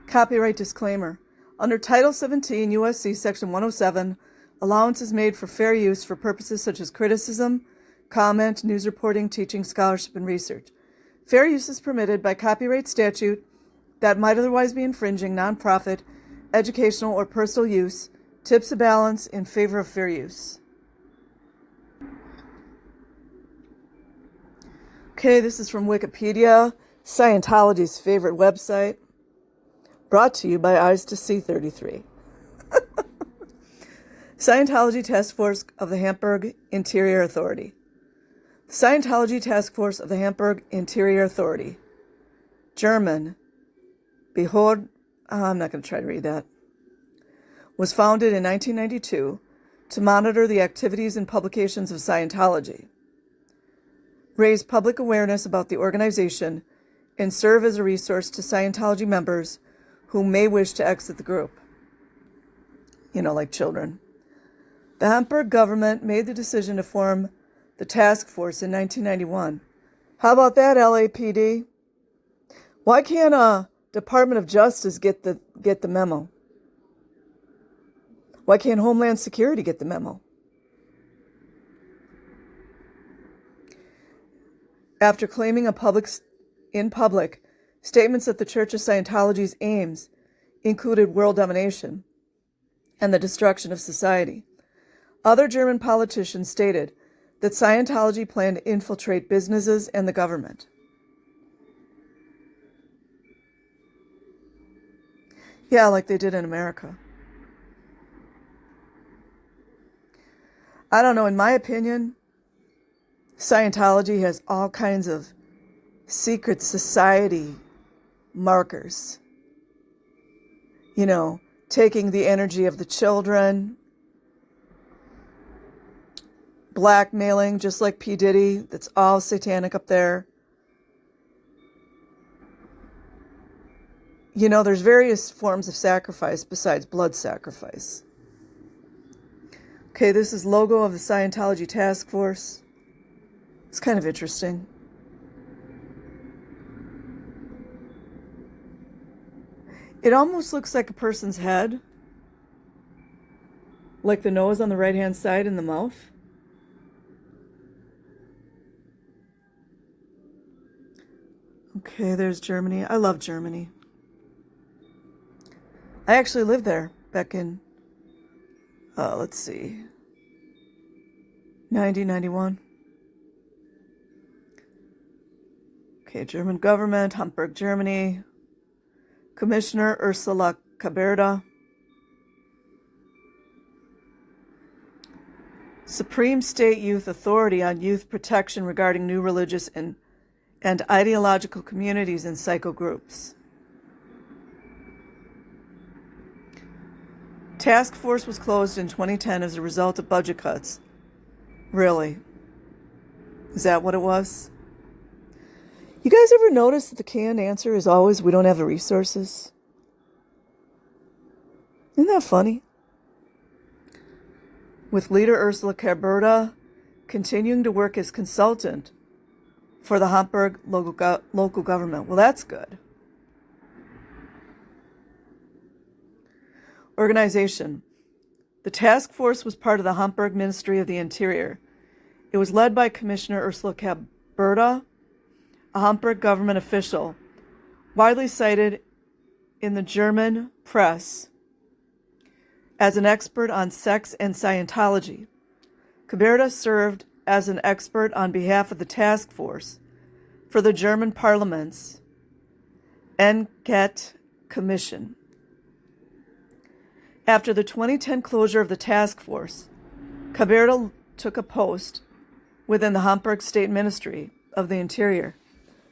Copyright disclaimer. Under Title 17 U.S.C. Section 107, allowance is made for fair use for purposes such as criticism, comment, news reporting, teaching, scholarship, and research. Fair use is permitted by copyright statute that might otherwise be infringing nonprofit, educational, or personal use, tips a balance in favor of fair use. Okay, this is from Wikipedia, Scientology's favorite website, brought to you by Eyes to See 33. Scientology Task Force of the Hamburg Interior Authority. The Scientology Task Force of the Hamburg Interior Authority, German, Behörd, I'm not going to try to read that, was founded in 1992 to monitor the activities and publications of Scientology, raise public awareness about the organization, and serve as a resource to Scientology members who may wish to exit the group. Like children. The Hamburg government made the decision to form the task force in 1991. How about that, LAPD? Why can't a Department of Justice get the memo? Why can't Homeland Security get the memo? After claiming in public statements that the Church of Scientology's aims included world domination and the destruction of society, other German politicians stated that Scientology planned to infiltrate businesses and the government. Yeah, like they did in America. I don't know, in my opinion, Scientology has all kinds of secret society markers. Taking the energy of the children, blackmailing, just like P. Diddy, that's all satanic up there. There's various forms of sacrifice besides blood sacrifice. Okay, this is logo of the Scientology Task Force. It's kind of interesting. It almost looks like a person's head, like the nose on the right-hand side and the mouth. Okay, there's Germany. I love Germany. I actually lived there back in, 1991. Okay, German government, Hamburg, Germany. Commissioner Ursula Caberta. Supreme State Youth Authority on Youth Protection regarding new religious and ideological communities and psychogroups. Task force was closed in 2010 as a result of budget cuts. Really? Is that what it was? You guys ever notice that the canned answer is always, we don't have the resources? Isn't that funny? With leader Ursula Caberta continuing to work as consultant for the Hamburg local government. Well, that's good. Organization. The task force was part of the Hamburg Ministry of the Interior. It was led by Commissioner Ursula Caberta, a Hamburg government official, widely cited in the German press as an expert on sex and Scientology. Caberta served as an expert on behalf of the task force for the German Parliament's Enquete Commission. After the 2010 closure of the task force, Caberta took a post within the Hamburg State Ministry of the Interior.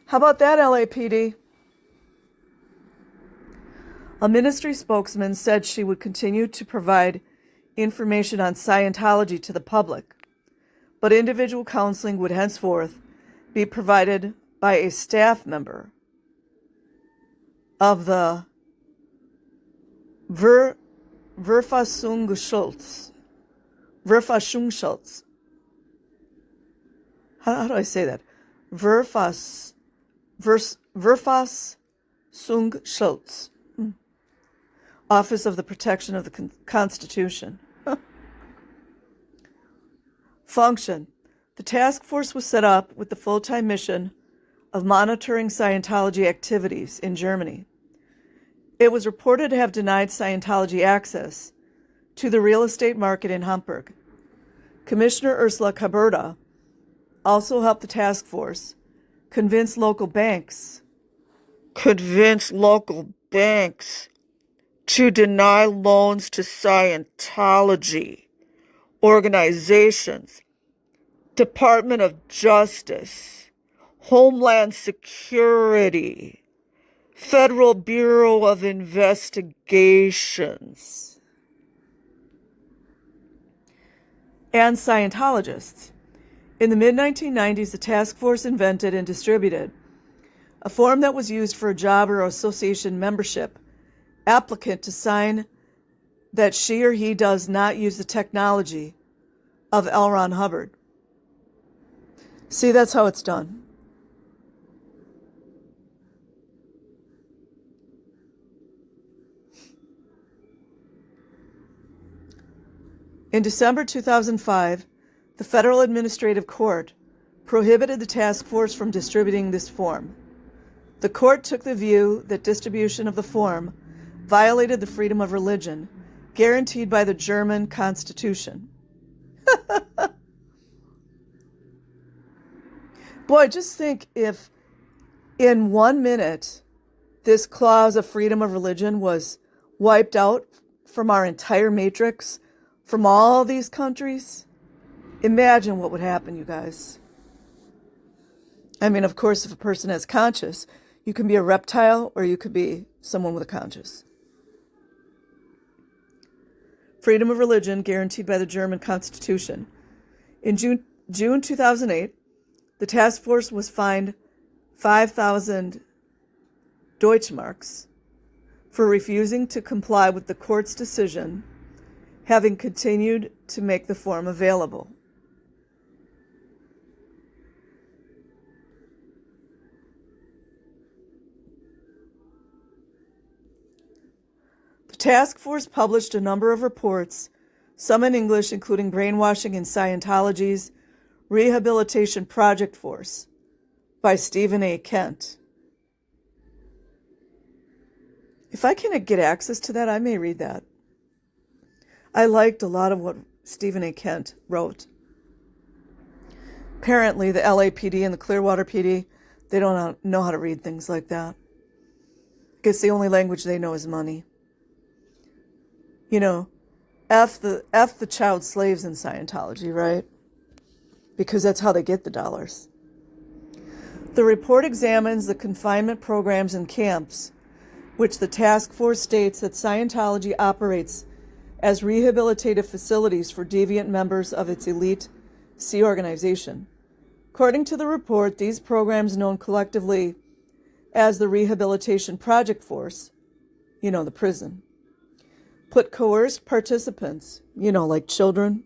How about that, LAPD? A ministry spokesman said she would continue to provide information on Scientology to the public, but individual counseling would henceforth be provided by a staff member of the Verfassungsschutz. How do I say that? Verfassungsschutz. Office of the Protection of the Constitution. Function. The task force was set up with the full-time mission of monitoring Scientology activities in Germany. It was reported to have denied Scientology access to the real estate market in Hamburg. Commissioner Ursula Caberta also helped the task force convince local banks to deny loans to Scientology organizations, Department of Justice, Homeland Security, Federal Bureau of Investigations, and Scientologists. In the mid-1990s, the task force invented and distributed a form that was used for a job or association membership applicant to sign that she or he does not use the technology of L. Ron Hubbard. See, that's how it's done. In December 2005, the Federal Administrative Court prohibited the task force from distributing this form. The court took the view that distribution of the form violated the freedom of religion guaranteed by the German Constitution. Boy, just think if in 1 minute this clause of freedom of religion was wiped out from our entire matrix, from all these countries. Imagine what would happen, you guys. I mean, of course, if a person has conscience, you can be a reptile or you could be someone with a conscience. Freedom of religion guaranteed by the German Constitution. In June 2008, the task force was fined 5,000 Deutschmarks for refusing to comply with the court's decision, having continued to make the form available. The task force published a number of reports, some in English, including Brainwashing in Scientology's Rehabilitation Project Force by Stephen A. Kent. If I can get access to that, I may read that. I liked a lot of what Stephen A. Kent wrote. Apparently, the LAPD and the Clearwater PD, they don't know how to read things like that. I guess the only language they know is money. You know, F the child slaves in Scientology, right? Because that's how they get the dollars. The report examines the confinement programs and camps, which the task force states that Scientology operates as rehabilitative facilities for deviant members of its elite Sea organization. According to the report, these programs, known collectively as the Rehabilitation Project Force, you know, the prison, put coerced participants, you know, like children,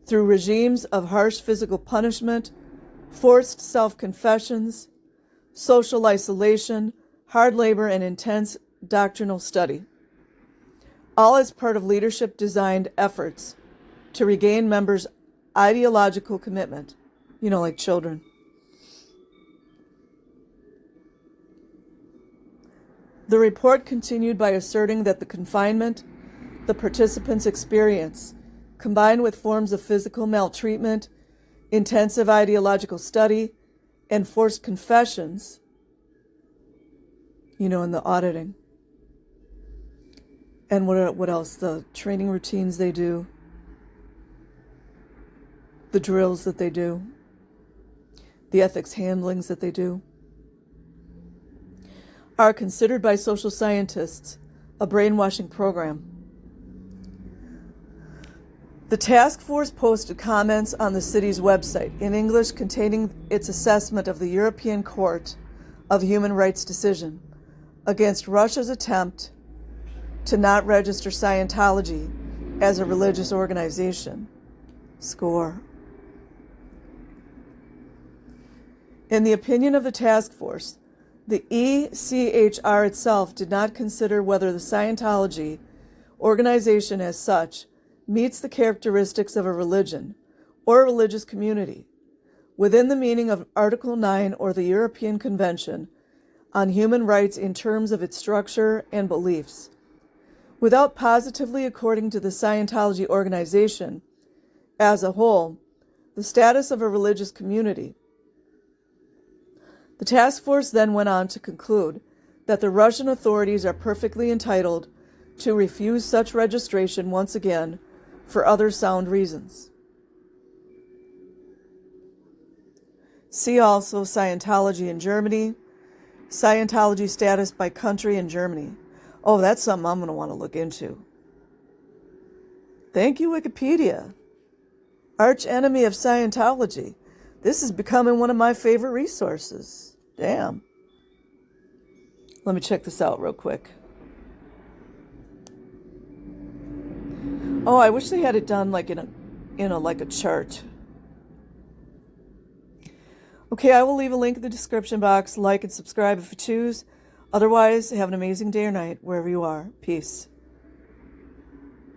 through regimes of harsh physical punishment, forced self-confessions, social isolation, hard labor, and intense doctrinal study, all as part of leadership-designed efforts to regain members' ideological commitment, you know, like children. The report continued by asserting that the confinement the participants experience, combined with forms of physical maltreatment, intensive ideological study, and forced confessions, you know, in the auditing. And what else? The training routines they do, the drills that they do, the ethics handlings that they do, are considered by social scientists a brainwashing program. The task force posted comments on the city's website in English containing its assessment of the European Court of Human Rights decision against Russia's attempt to not register Scientology as a religious organization. Score. In the opinion of the task force, The ECHR itself did not consider whether the Scientology organization as such meets the characteristics of a religion or a religious community within the meaning of Article 9 or the European Convention on Human Rights in terms of its structure and beliefs, without positively according to the Scientology organization as a whole the status of a religious community. The task force then went on to conclude that the Russian authorities are perfectly entitled to refuse such registration once again for other sound reasons. See also Scientology in Germany, Scientology status by country in Germany. Oh, that's something I'm going to want to look into. Thank you, Wikipedia. Arch enemy of Scientology. This is becoming one of my favorite resources. Damn. Let me check this out real quick. Oh, I wish they had it done like in a chart. Okay, I will leave a link in the description box. Like and subscribe if you choose. Otherwise, have an amazing day or night wherever you are. Peace.